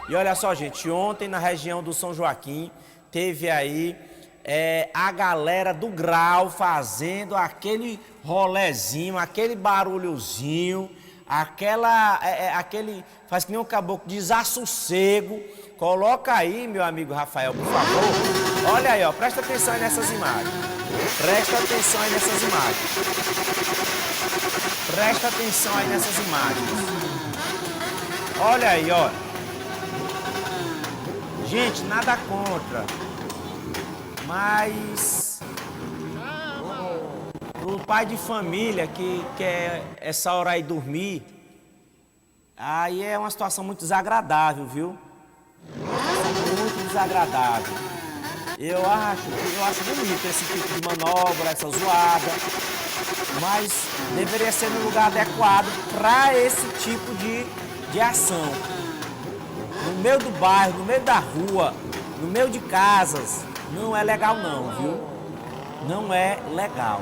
E olha só, gente, ontem na região do São Joaquim teve aí a galera do Grau fazendo aquele rolezinho, aquele barulhozinho, aquele, faz que nem um caboclo, desassossego. Coloca aí, meu amigo Rafael, por favor. Olha aí, ó, presta atenção aí nessas imagens. Presta atenção aí nessas imagens. Presta atenção aí nessas imagens. Olha aí, ó. Gente, nada contra. Mas o pai de família que quer essa hora aí dormir, aí é uma situação muito desagradável, viu? Muito desagradável. Eu acho bonito esse tipo de manobra, essa zoada, mas deveria ser no lugar adequado para esse tipo de ação. No meio do bairro, no meio da rua, no meio de casas, não é legal não, viu? Não é legal.